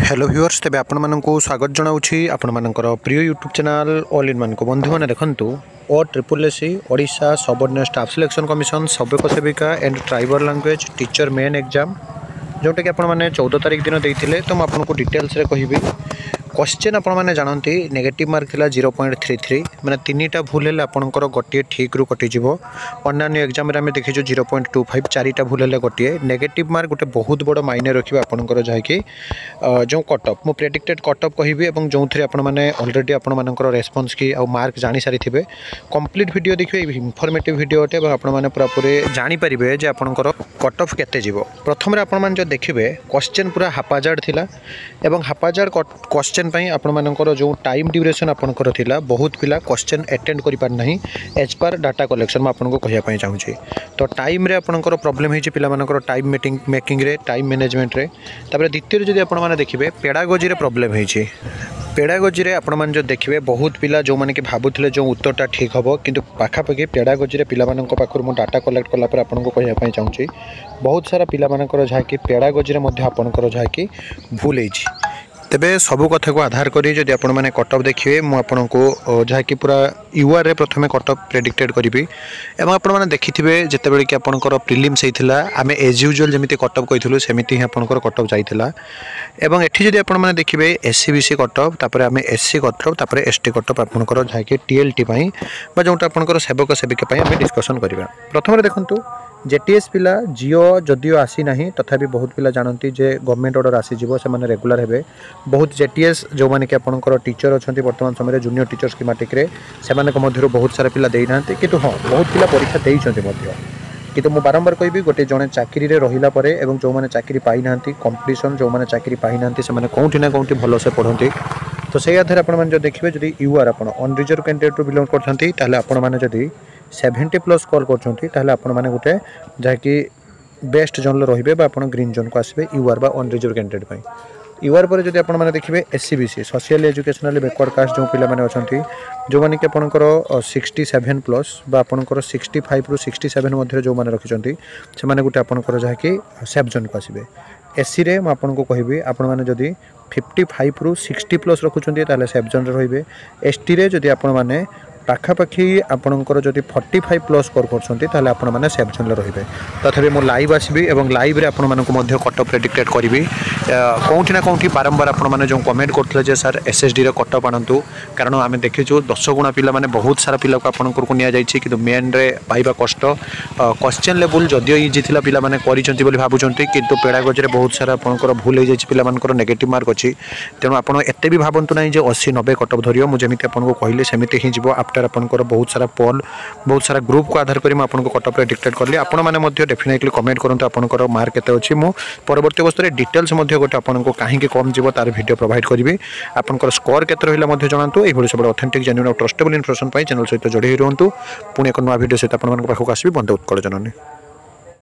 Hello viewers तेज आपण मानक स्वागत जनाऊँगी आपण मानकर प्रिय यूट्यूब चैनल ऑल इन मान को बंधु मैंने देखूँ OSSC Odisha subordinate staff selection commission सहायक सेविका and tribal language teacher main exam जोटा कि आपने 14 तारिख दिन देते तो मुझे आपको डिटेल्स कहि क्वेश्चन आपण मैंने जानती नेगेटिव मार्क था 0.33 मैंने तीनटा भूल है आपंकर गोटे ठीक रू कटिज अन्य एग्जाम आम देखीचु 0.25 चारिटा भूल है गोटे नेगेटिव मार्क गोटे बहुत बड़ मायने रखिए आपंकर जहाँकि जो कटअप मु प्रेडिक्टेड कटअप कहि जो थे आपने अलरेडी आपर रेस्पन्स की आ मार्क जानी सारी कंप्लीट वीडियो देखिए इनफॉर्मेटिव वीडियो अटे आपने पूरा पूरी जानीपारे जे आपंकर कटअफ केते जीवो प्रथम आपण जो देखिए क्वेश्चन पूरा हापाजार्ड थिला एवं हापाजार्ड क्वेश्चन आपण मानकर जो टाइम ड्यूरेशन आपंकर थिला बहुत पिला क्वेश्चन अटेंड करि पार नाही एज पर डाटा कलेक्शन में आपको कहवाई चाहूँगी तो टाइम रे आपंकर प्रॉब्लम है पिला मानकर टाइम मेकिंग रे टाइम मैनेजमेंट रे तापर द्वितीय जदि आपण माने देखिबे पेडागोजी रे प्रॉब्लम है पेडागोजी रे आपण मान जो देखिए बहुत पिला जो माने कि भाबुथिले जो उत्तरटा ठीक हम किंतु पाखापाखि पेडागोजी रे पिला मानक पाखर मु डाटा कलेक्ट कला पर आपको कहवाई चाहूँगी बहुत सारा पिला मानकर जहाँकि पेडागोजी रे मध्य आपनकर जहाँकि भूल है तेबे सबू कथा को आधार करी जदि आपण माने कटअप देखिए मु आपनको जहाँकि पूरा यूआर रे प्रथमे कटअप प्रेडिक्टेड करी एवं आपण माने देखिथिबे जेतेबेले कि आपनकर प्रिलिम्स हेइथिला आमे एज यूजुअल जमिति कटअप कहिथिलु सेमिति ही आपनकर कटअप जाइथिला एवं एठी जदि आपण माने देखिबे एससीबीसी कटअप तापर आमे एससी कटअप तापर एसटी कटअप आपनकर जहाँकि टीएलटी पई बा जोंटा आपनकर सेवक सेविका पई आमे डिस्कशन करिबा प्रथमे देखंतु जेटीएस पिला जिओ जदिओ आसी ना तथापि बहुत पिला जानती जे गवर्नमेंट ऑर्डर आसीजिवो से माने रेगुलर हेबे बहुत जेटीएस जो माने कि आपनकर टीचर अच्छा वर्तमान समय जूनियर टीचर स्कीमेटिक रे से बहुत सारा पिला देई नांती किंतु हाँ बहुत पिला परीक्षा देइछन्ते मध्य किंतु मु बारंबार कहबी गोटे जने चाकरी रे रहिला परे एवं जो माने चाकरी पाई नांती कंप्लीशन जो माने चाकरी पाई नांती से माने कोउठी ना कोउठी भलो से पढंती तो से आधार आपण माने जो देखिबे जदि यूआर आपण अनरिजर्व कैंडिडेट रो बिलोंग करथंती ताले आपण माने जदि 70+ स्कोर कर गोटे जहाँकि बेस्ट जोन रे ग्रीन जोन को आसबे यूआर बा अनरिजर्व कैंडिडेट यूआर पर जब आप देखिए SCBC social educationally backward caste जो पिला माने अछंती जो माने कि आपनकर 67+ बा आपनकर 65 रु 67 मध्य जो माने रखिछंती से माने गोटे आपनकर जहाँकि सेफ जोन को आसबे एससी रे मैं आपको कहबी आपण माने जदि 55 रु 60+ रखुछंती ताले सेफ जोन रे रहिबे एसटी रे जदि आपण माने पाखापाखि आपणकर जदि 45+ स्कोर करते आपण मैंने सेफ जोन रहिबे तथापि मो लाइव आसबी एवं लाइव रे आपण मानक मध्य कटअप प्रेडिक्टेड करी कौटी ना कौटी बारंबार आपण मैंने जो कमेंट करते जे सर एसएसडी रे कटअप आणतु कारण आम देखीचु 10 गुणा पिला माने बहुत सारा पिला को आपणकर को निया जाइछि कि मेन रे पाइबा कष्ट क्वेश्चन लेवल जदिओ इजी थिला पिला माने करिसंती बोली भाबुचंती किंतु पेडागोजी रे बहुत सारा आपणकर भूल हो जाइछि पिला मानकर नेगेटिव मार्क अछि तेणु आपण एते भी भाबंतु नै जे 80-90 कटअप धरियो मु जेमिति आपनको कहले सेमिति ही जिवो आफ्टर आपनकर बहुत सारा पोल बहुत सारा ग्रुप को आधार करी आपको कटअप प्रेडिक्टेड करली आपण माने मध्य डेफिनेटली कमेंट करंतु आपनकर मार्क केते अछि मु परवर्ती अवस्था रे डिटेल्स मध्य गोटे आपनको काहे कम जीवो तार वीडियो प्रोवाइड करिवे आपनकर स्कोर केते रहिला मध्य जणांतु एही भली सब ऑथेंटिक जेन्युइन और ट्रस्टेबल इन्फॉर्मेशन पाई चैनल सहित जोड़ी रहंतु पुणी एक नवा वीडियो सहित आपन मानक पाखक आसीबी बंदे उत्कल जननी।